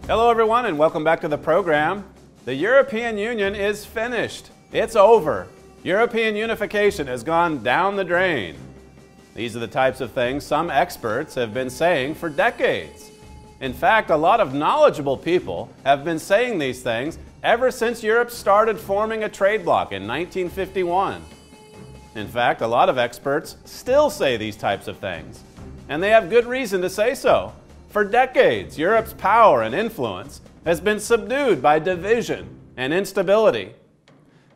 Hello everyone and welcome back to the program. The European Union is finished. It's over. European unification has gone down the drain. These are the types of things some experts have been saying for decades. In fact, a lot of knowledgeable people have been saying these things ever since Europe started forming a trade bloc in 1951. In fact, a lot of experts still say these types of things, and they have good reason to say so. For decades, Europe's power and influence has been subdued by division and instability.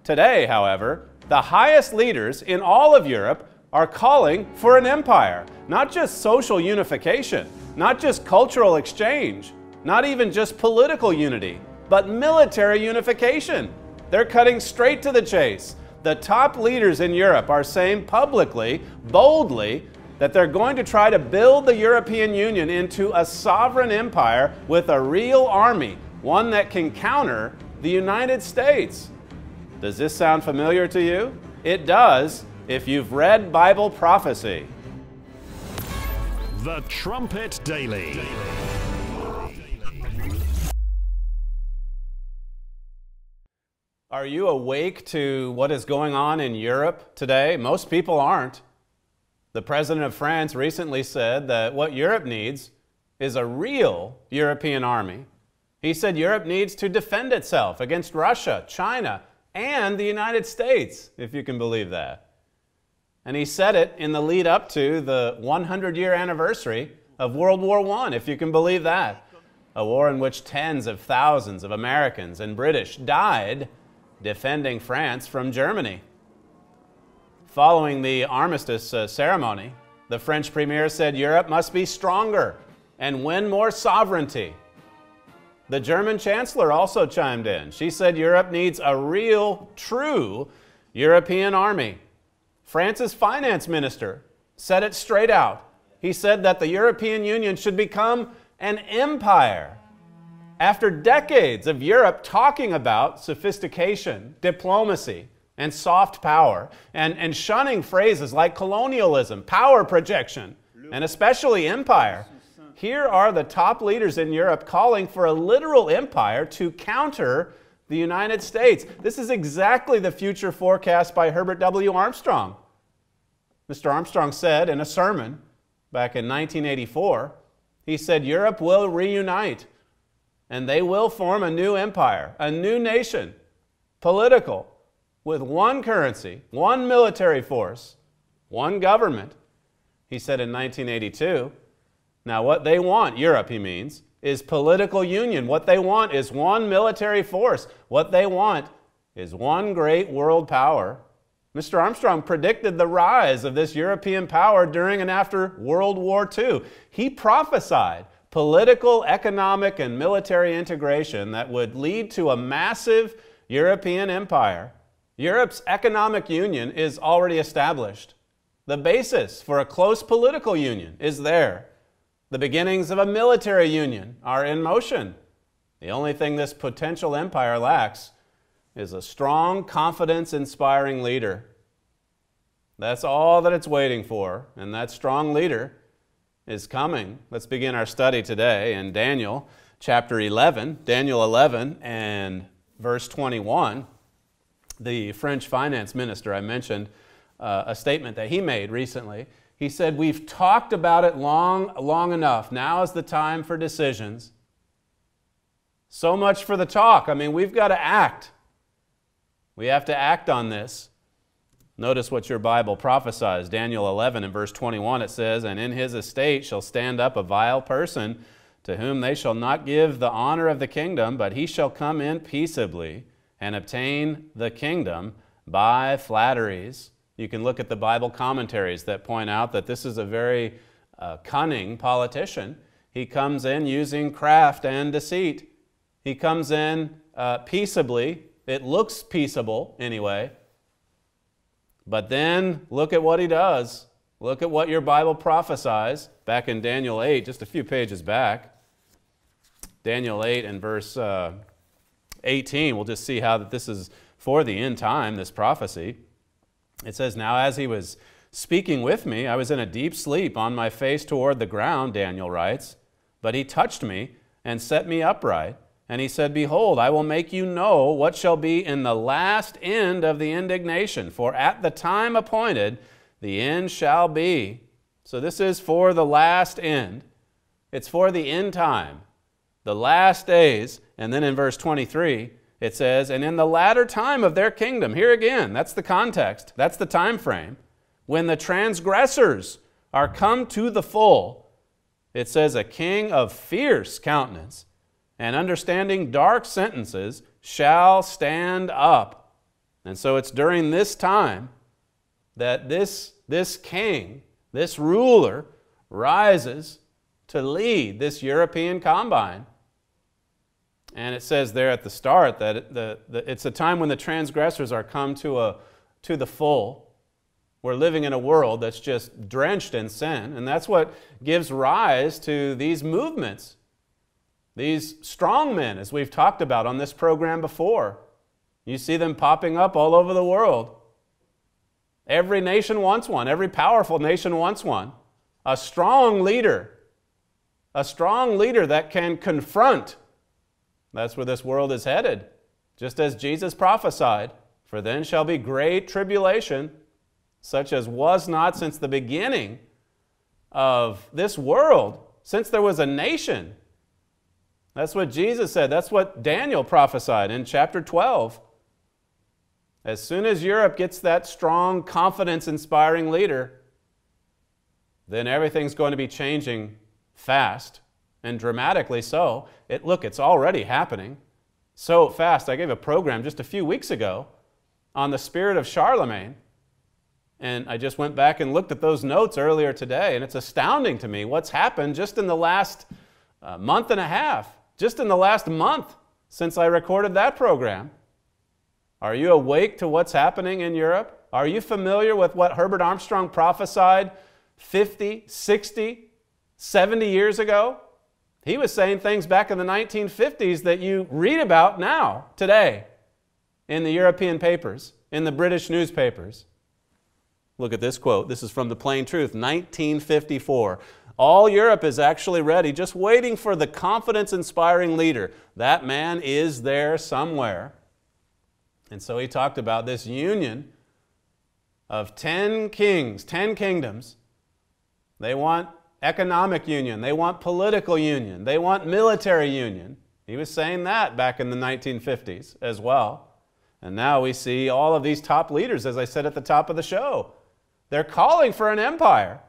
Today, however, the highest leaders in all of Europe are calling for an empire, not just social unification, not just cultural exchange, not even just political unity, but military unification. They're cutting straight to the chase. The top leaders in Europe are saying publicly, boldly, that they're going to try to build the European Union into a sovereign empire with a real army, one that can counter the United States. Does this sound familiar to you? It does if you've read Bible prophecy. The Trumpet Daily. Are you awake to what is going on in Europe today? Most people aren't. The president of France recently said that what Europe needs is a real European army. He said Europe needs to defend itself against Russia, China, and the United States, if you can believe that. And he said it in the lead up to the 100-year anniversary of World War I, if you can believe that. A war in which tens of thousands of Americans and British died defending France from Germany. Following the armistice ceremony, the French premier said Europe must be stronger and win more sovereignty. The German chancellor also chimed in. She said Europe needs a real, true European army. France's finance minister said it straight out. He said that the European Union should become an empire. After decades of Europe talking about sophistication, diplomacy, and soft power, and shunning phrases like colonialism, power projection, and especially empire, here are the top leaders in Europe calling for a literal empire to counter the United States. This is exactly the future forecast by Herbert Armstrong. Mr. Armstrong said in a sermon back in 1984, he said Europe will reunite and they will form a new empire, a new nation, political, with one currency, one military force, one government. He said in 1982, now what they want, Europe he means, is political union. What they want is one military force. What they want is one great world power. Mr. Armstrong predicted the rise of this European power during and after World War II. He prophesied political, economic, and military integration that would lead to a massive European empire. Europe's economic union is already established. The basis for a close political union is there. The beginnings of a military union are in motion. The only thing this potential empire lacks is a strong, confidence-inspiring leader. That's all that it's waiting for, and that strong leader is coming. Let's begin our study today in Daniel chapter 11, Daniel 11 and verse 21. The French finance minister I mentioned, a statement that he made recently. He said, we've talked about it long enough. Now is the time for decisions. So much for the talk. I mean, we've got to act. We have to act on this. Notice what your Bible prophesies. Daniel 11 and verse 21, it says, and in his estate shall stand up a vile person, to whom they shall not give the honor of the kingdom, but he shall come in peaceably, and obtain the kingdom by flatteries. You can look at the Bible commentaries that point out that this is a very cunning politician. He comes in using craft and deceit. He comes in peaceably. It looks peaceable anyway. But then look at what he does. Look at what your Bible prophesies back in Daniel 8, just a few pages back. Daniel 8 and verse 18, we'll just see how that this is for the end time, this prophecy. It says, now as he was speaking with me, I was in a deep sleep on my face toward the ground, Daniel writes, but he touched me and set me upright. And he said, Behold, I will make you know what shall be in the last end of the indignation. For at the time appointed, the end shall be. So this is for the last end. It's for the end time, the last days. And then in verse 23, it says, And in the latter time of their kingdom, here again, that's the context, that's the time frame, when the transgressors are come to the full, it says, A king of fierce countenance and understanding dark sentences shall stand up. And so it's during this time that this king, this ruler, rises to lead this European combine. And it says there at the start that it's a time when the transgressors are come to the full. We're living in a world that's just drenched in sin, and that's what gives rise to these movements, these strong men, as we've talked about on this program before. You see them popping up all over the world. Every nation wants one. Every powerful nation wants one. A strong leader that can confront. That's where this world is headed, just as Jesus prophesied. For then shall be great tribulation, such as was not since the beginning of this world, since there was a nation. That's what Jesus said. That's what Daniel prophesied in chapter 12. As soon as Europe gets that strong, confidence-inspiring leader, then everything's going to be changing fast, and dramatically so. Look, it's already happening so fast. I gave a program just a few weeks ago on the spirit of Charlemagne, and I just went back and looked at those notes earlier today, and it's astounding to me what's happened just in the last month and a half, just in the last month since I recorded that program. Are you awake to what's happening in Europe? Are you familiar with what Herbert Armstrong prophesied 50, 60, 70 years ago? He was saying things back in the 1950s that you read about now, today, in the European papers, in the British newspapers. Look at this quote. This is from The Plain Truth, 1954. All Europe is actually ready, just waiting for the confidence-inspiring leader. That man is there somewhere. And so he talked about this union of 10 kings, 10 kingdoms. They want economic union. They want political union. They want military union. He was saying that back in the 1950s as well. And now we see all of these top leaders, as I said at the top of the show. They're calling for an empire.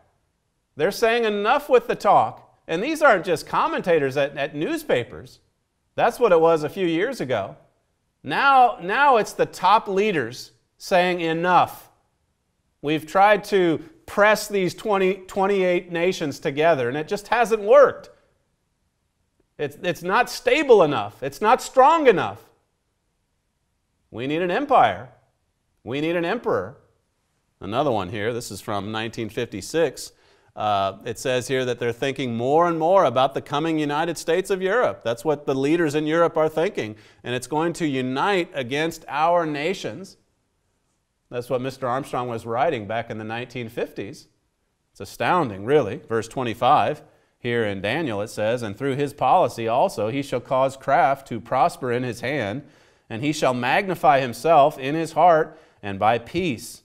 They're saying enough with the talk. And these aren't just commentators at newspapers. That's what it was a few years ago. Now it's the top leaders saying enough. We've tried to press these 28 nations together, and it just hasn't worked. It's not stable enough. It's not strong enough. We need an empire. We need an emperor. Another one here, this is from 1956. It says here that they're thinking more and more about the coming United States of Europe. That's what the leaders in Europe are thinking. And it's going to unite against our nations. That's what Mr. Armstrong was writing back in the 1950s. It's astounding, really. Verse 25, here in Daniel it says, And through his policy also he shall cause craft to prosper in his hand, and he shall magnify himself in his heart, and by peace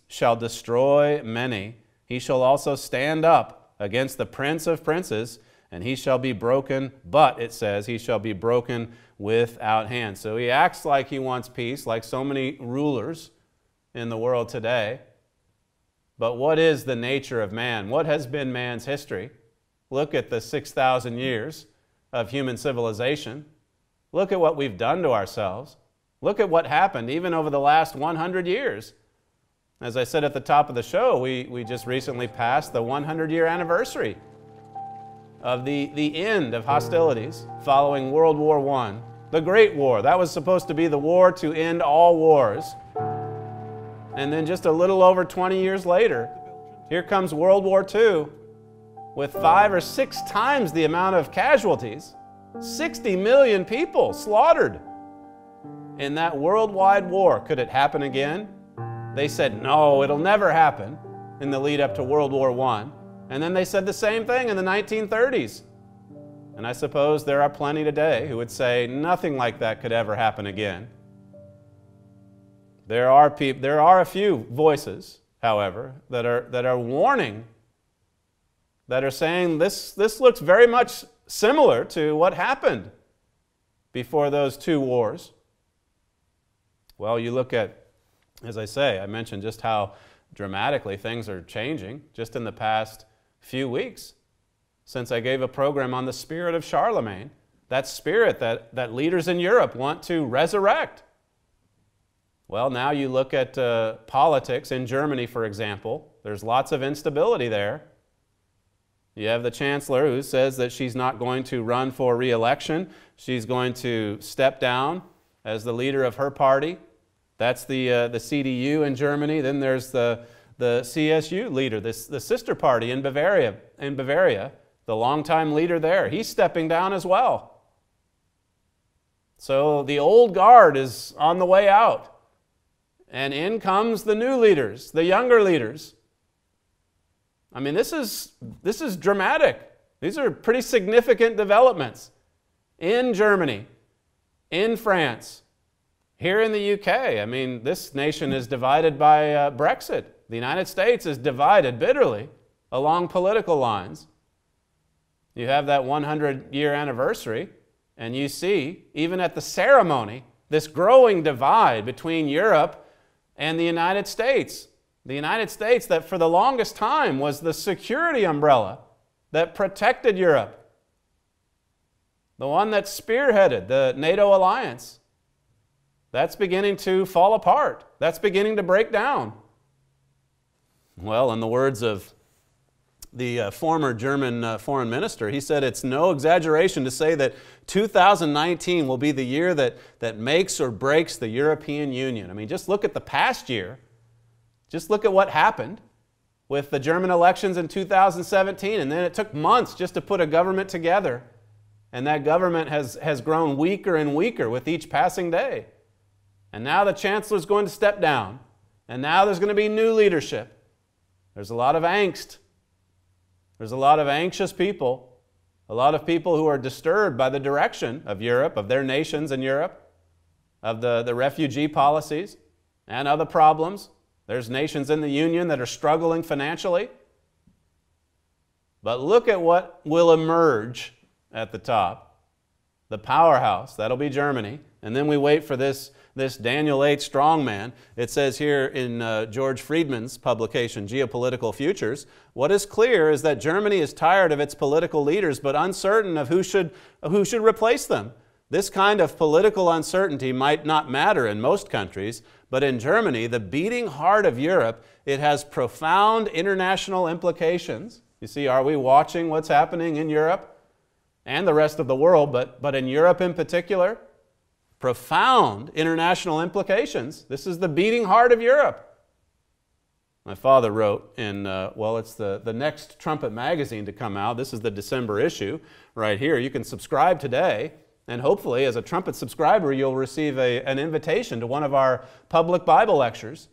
shall destroy many. He shall also stand up against the prince of princes, and he shall be broken, but it says he shall be broken without hand. So he acts like he wants peace, like so many rulers in the world today. But what is the nature of man? What has been man's history? Look at the 6,000 years of human civilization. Look at what we've done to ourselves. Look at what happened even over the last 100 years. As I said at the top of the show, we just recently passed the 100-year anniversary of the end of hostilities following World War I. The Great War. That was supposed to be the war to end all wars. And then just a little over 20 years later, here comes World War II with 5 or 6 times the amount of casualties. 60 million people slaughtered in that worldwide war. Could it happen again? They said, no, it'll never happen in the lead up to World War I. And then they said the same thing in the 1930s. And I suppose there are plenty today who would say nothing like that could ever happen again. There are a few voices, however, that are warning, that are saying this looks very much similar to what happened before those two wars. Well, you look at, as I say, I mentioned just how dramatically things are changing just in the past few weeks since I gave a program on the spirit of Charlemagne, that spirit that leaders in Europe want to resurrect. Well, now you look at politics in Germany, for example. There's lots of instability there. You have the chancellor who says that she's not going to run for re-election. She's going to step down as the leader of her party. That's the CDU in Germany. Then there's the CSU leader, the sister party in Bavaria. The longtime leader there, he's stepping down as well. So the old guard is on the way out. And in comes the new leaders, the younger leaders. I mean, this is dramatic. These are pretty significant developments in Germany, in France, here in the UK. I mean, this nation is divided by Brexit. The United States is divided bitterly along political lines. You have that 100-year anniversary, and you see, even at the ceremony, this growing divide between Europe and the United States. The United States that for the longest time was the security umbrella that protected Europe. The one that spearheaded the NATO alliance. That's beginning to fall apart. That's beginning to break down. Well, in the words of the former German foreign minister, he said it's no exaggeration to say that 2019 will be the year that makes or breaks the European Union. I mean, just look at the past year. Just look at what happened with the German elections in 2017, and then it took months just to put a government together. And that government has grown weaker and weaker with each passing day. And now the chancellor's going to step down. And now there's going to be new leadership. There's a lot of angst. There's a lot of anxious people, a lot of people who are disturbed by the direction of Europe, of their nations in Europe, of the refugee policies and other problems. There's nations in the Union that are struggling financially. But look at what will emerge at the top. The powerhouse, that'll be Germany. And then we wait for this Daniel 8 strongman. It says here in George Friedman's publication, Geopolitical Futures, what is clear is that Germany is tired of its political leaders, but uncertain of who should replace them. This kind of political uncertainty might not matter in most countries, but in Germany, the beating heart of Europe, it has profound international implications. You see, are we watching what's happening in Europe and the rest of the world, but in Europe in particular? Profound international implications. This is the beating heart of Europe. My father wrote in, it's the Next Trumpet Magazine to come out. This is the December issue right here. You can subscribe today, and hopefully as a Trumpet subscriber you'll receive an invitation to one of our public Bible lectures.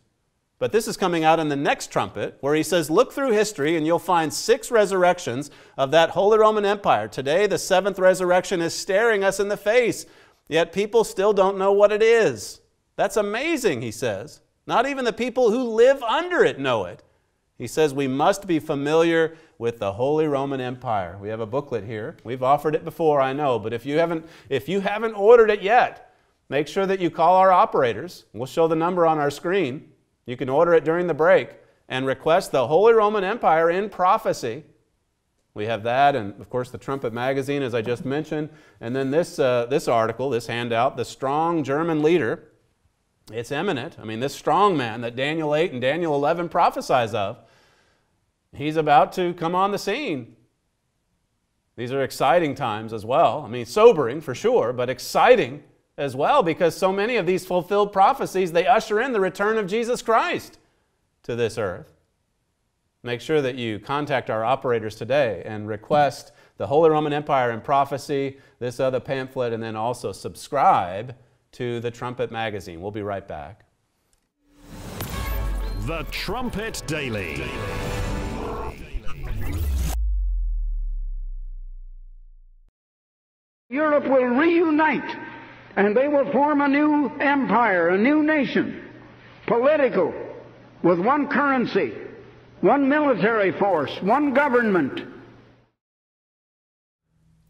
But this is coming out in the Next Trumpet, where he says, look through history and you'll find 6 resurrections of that Holy Roman Empire. Today the 7th resurrection is staring us in the face. Yet people still don't know what it is. That's amazing, he says. Not even the people who live under it know it. He says we must be familiar with the Holy Roman Empire. We have a booklet here. We've offered it before, I know, but if you haven't ordered it yet, make sure that you call our operators. We'll show the number on our screen. You can order it during the break and request the Holy Roman Empire in prophecy. We have that, and of course the Trumpet Magazine, as I just mentioned, and then this article, this handout, the strong German leader. It's imminent. I mean, this strong man that Daniel 8 and Daniel 11 prophesies of, he's about to come on the scene. These are exciting times as well. I mean, sobering for sure, but exciting as well, because so many of these fulfilled prophecies, they usher in the return of Jesus Christ to this earth. Make sure that you contact our operators today and request the Holy Roman Empire in Prophecy, this other pamphlet, and then also subscribe to the Trumpet Magazine. We'll be right back. The Trumpet Daily. Europe will reunite, and they will form a new empire, a new nation, political, with one currency, one military force, one government.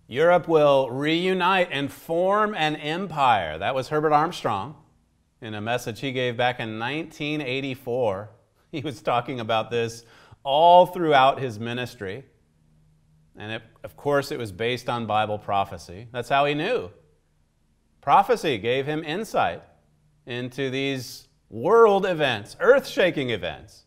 Europe will reunite and form an empire. That was Herbert Armstrong in a message he gave back in 1984. He was talking about this all throughout his ministry. And of course, it was based on Bible prophecy. That's how he knew. Prophecy gave him insight into these world events, earth-shaking events.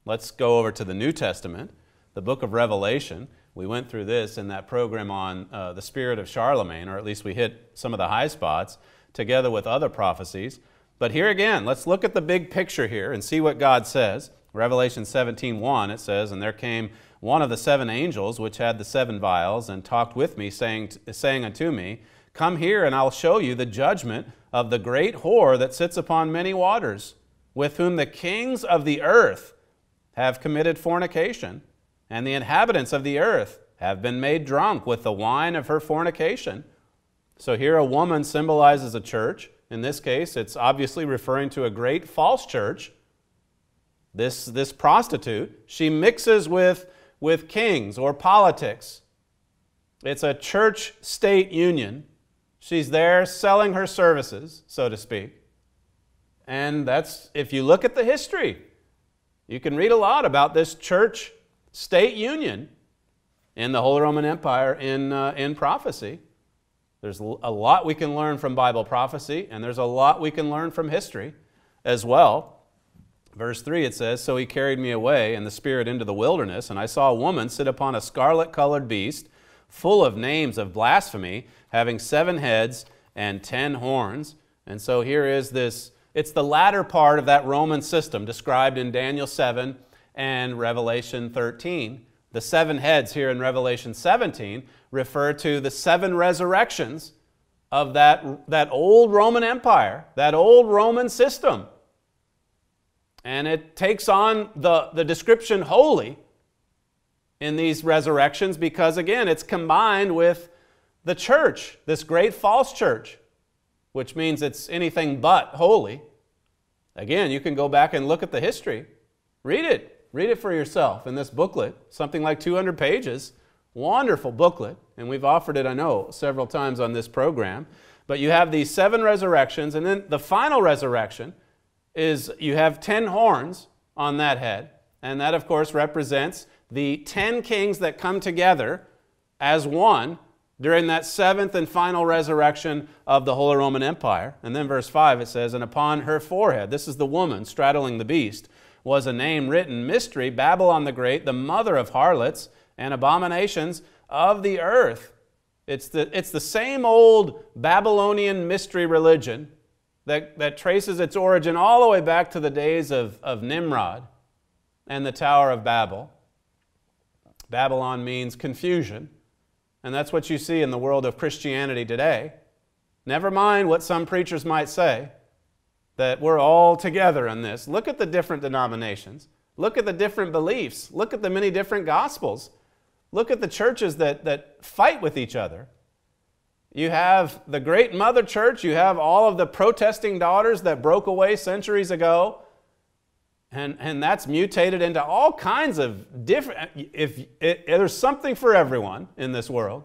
Let's go over to the New Testament, the book of Revelation. We went through this in that program on the spirit of Charlemagne, or at least we hit some of the high spots, together with other prophecies. But here again, let's look at the big picture here and see what God says. Revelation 17:1, it says, "And there came one of the 7 angels which had the 7 vials, and talked with me, saying unto me, Come here, and I'll show you the judgment of the great whore that sits upon many waters, with whom the kings of the earth have committed fornication, and the inhabitants of the earth have been made drunk with the wine of her fornication." So here a woman symbolizes a church. In this case, it's obviously referring to a great false church. This prostitute, she mixes with kings or politics. It's a church-state union. She's there selling her services, so to speak. And that's, if you look at the history, you can read a lot about this church-state union in the Holy Roman Empire in prophecy. There's a lot we can learn from Bible prophecy, and there's a lot we can learn from history as well. Verse 3, it says, "So he carried me away in the Spirit into the wilderness, and I saw a woman sit upon a scarlet-colored beast, full of names of blasphemy, having 7 heads and 10 horns." And so here is this, it's the latter part of that Roman system described in Daniel 7 and Revelation 13. The 7 heads here in Revelation 17 refer to the 7 resurrections of that old Roman Empire, that old Roman system. And it takes on the description holy in these resurrections because, again, it's combined with the church, this great false church, which means it's anything but holy. Again, you can go back and look at the history. Read it. Read it for yourself in this booklet, something like 200 pages. Wonderful booklet, and we've offered it, I know, several times on this program. But you have these 7 resurrections, and then the final resurrection is you have 10 horns on that head, and that, of course, represents the 10 kings that come together as one during that 7th and final resurrection of the Holy Roman Empire. And then verse 5, it says, "And upon her forehead," this is the woman straddling the beast, "was a name written, Mystery, Babylon the Great, the mother of harlots and abominations of the earth." It's the same old Babylonian mystery religion that traces its origin all the way back to the days of Nimrod and the Tower of Babel. Babylon means confusion, and that's what you see in the world of Christianity today. Never mind what some preachers might say, that we're all together in this. Look at the different denominations. Look at the different beliefs. Look at the many different gospels. Look at the churches that fight with each other. You have the great mother church. You have all of the protesting daughters that broke away centuries ago. And that's mutated into all kinds of different... There's something for everyone in this world.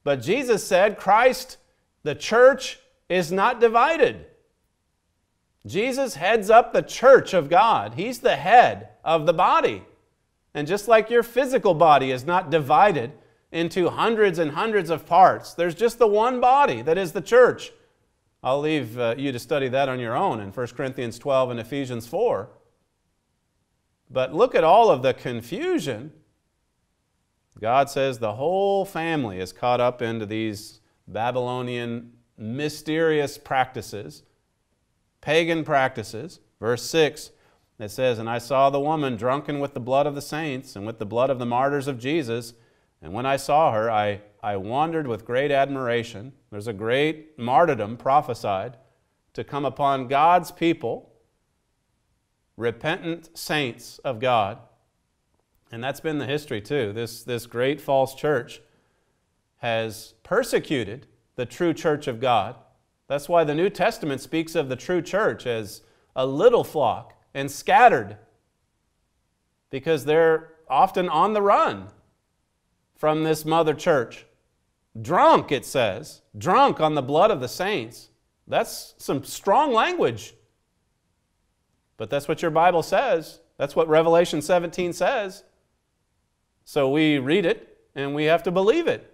But Jesus said, Christ, the church, is not divided. Jesus heads up the church of God. He's the head of the body. And just like your physical body is not divided into hundreds and hundreds of parts, there's just the one body that is the church. I'll leave you to study that on your own in 1 Corinthians 12 and Ephesians 4. But look at all of the confusion. God says the whole family is caught up into these Babylonian mysterious practices, pagan practices. Verse 6, it says, "And I saw the woman drunken with the blood of the saints and with the blood of the martyrs of Jesus. And when I saw her, I wondered with great admiration." There's a great martyrdom prophesied to come upon God's people, repentant saints of God. And that's been the history too. This great false church has persecuted the true church of God. That's why the New Testament speaks of the true church as a little flock and scattered, because they're often on the run from this mother church. Drunk, it says, drunk on the blood of the saints. That's some strong language. But that's what your Bible says. That's what Revelation 17 says. So we read it and we have to believe it.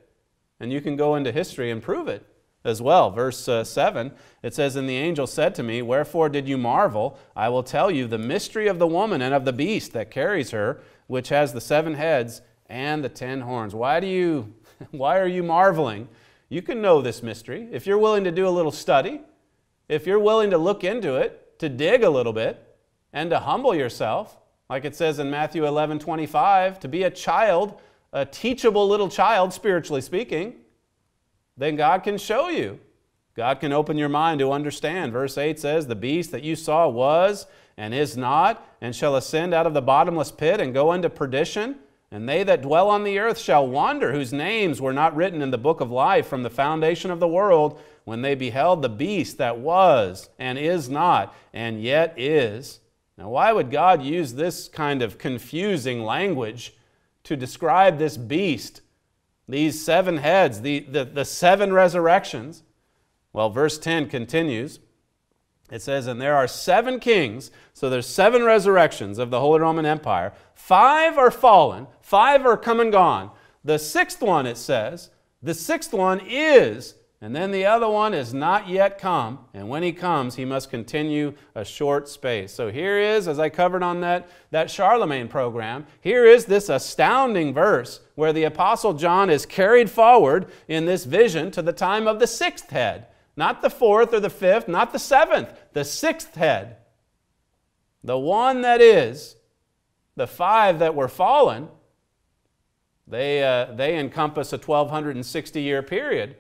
And you can go into history and prove it as well. Verse 7, it says, "And the angel said to me, Wherefore did you marvel? I will tell you the mystery of the woman and of the beast that carries her, which has the 7 heads and the 10 horns." Why are you marveling? You can know this mystery if you're willing to do a little study, if you're willing to look into it, to dig a little bit, and to humble yourself, like it says in Matthew 11:25, to be a child, a teachable little child, spiritually speaking. Then God can show you. God can open your mind to understand. Verse 8 says, "The beast that you saw was and is not, and shall ascend out of the bottomless pit and go into perdition. And they that dwell on the earth shall wonder, whose names were not written in the book of life from the foundation of the world, when they beheld the beast that was and is not, and yet is." Now, why would God use this kind of confusing language to describe this beast? These 7 heads, the 7 resurrections. Well, verse 10 continues. It says, "And there are 7 kings," so there's 7 resurrections of the Holy Roman Empire. 5 are fallen, 5 are come and gone. The 6th one, it says, the 6th one is, and then the other one is not yet come. And when he comes, he must continue a short space. So here is, as I covered on that Charlemagne program, here is this astounding verse where the Apostle John is carried forward in this vision to the time of the 6th head. Not the 4th or the 5th, not the 7th, the 6th head. The one that is, the 5 that were fallen, they encompass a 1260-year period.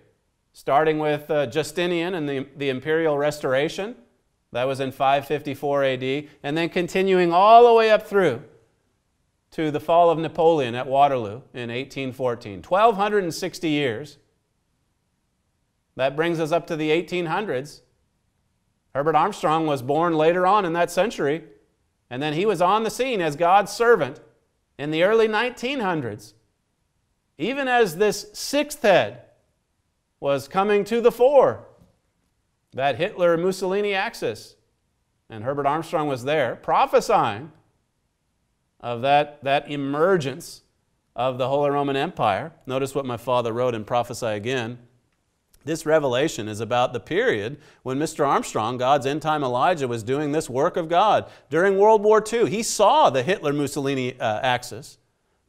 Starting with Justinian and the imperial restoration. That was in 554 AD. And then continuing all the way up through to the fall of Napoleon at Waterloo in 1814. 1260 years. That brings us up to the 1800s. Herbert Armstrong was born later on in that century. And then he was on the scene as God's servant in the early 1900s. Even as this 6th head was coming to the fore, that Hitler-Mussolini axis. And Herbert Armstrong was there prophesying of that emergence of the Holy Roman Empire. Notice what my father wrote in Prophesy Again. This revelation is about the period when Mr. Armstrong, God's end-time Elijah, was doing this work of God. During World War II, he saw the Hitler-Mussolini axis,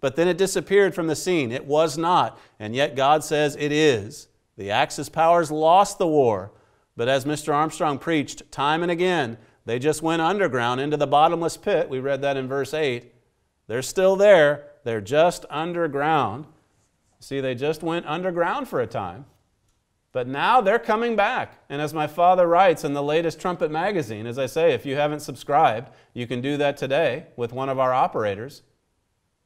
but then it disappeared from the scene. It was not, and yet God says it is. The Axis powers lost the war, but as Mr. Armstrong preached time and again, they just went underground into the bottomless pit. We read that in verse 8. They're still there. They're just underground. See, they just went underground for a time. But now they're coming back. And as my father writes in the latest Trumpet Magazine, as I say, if you haven't subscribed, you can do that today with one of our operators.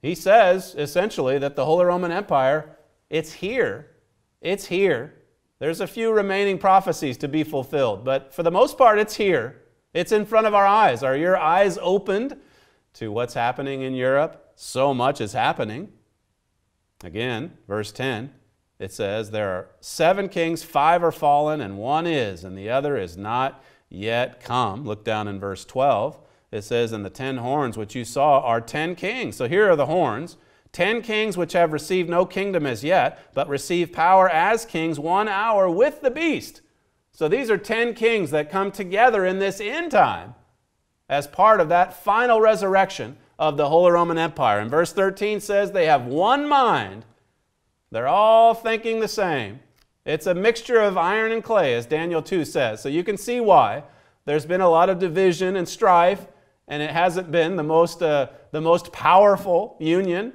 He says, essentially, that the Holy Roman Empire, it's here. It's here. There's a few remaining prophecies to be fulfilled, but for the most part, it's here. It's in front of our eyes. Are your eyes opened to what's happening in Europe? So much is happening. Again, verse 10, it says, "There are 7 kings, 5 are fallen, and 1 is, and the other is not yet come." Look down in verse 12. It says, "And the 10 horns which you saw are 10 kings." So here are the horns. 10 kings which have received no kingdom as yet, but receive power as kings 1 hour with the beast. So these are 10 kings that come together in this end time as part of that final resurrection of the Holy Roman Empire. And verse 13 says they have one mind. They're all thinking the same. It's a mixture of iron and clay, as Daniel 2 says. So you can see why there's been a lot of division and strife, and it hasn't been the most powerful union.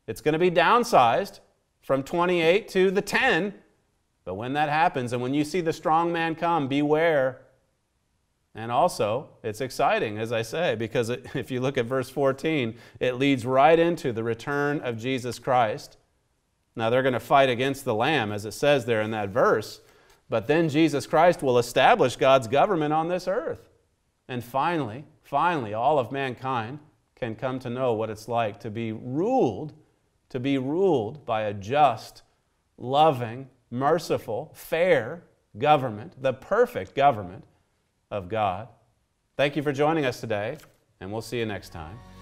It's going to be downsized from 28 to the 10. But when that happens, and when you see the strong man come, beware. And also, it's exciting, as I say, because if you look at verse 14, it leads right into the return of Jesus Christ. Now, they're going to fight against the Lamb, as it says there in that verse, but then Jesus Christ will establish God's government on this earth. And finally, all of mankind can come to know what it's like to be ruled by a just, loving, merciful, fair government, the perfect government of God. Thank you for joining us today, and we'll see you next time.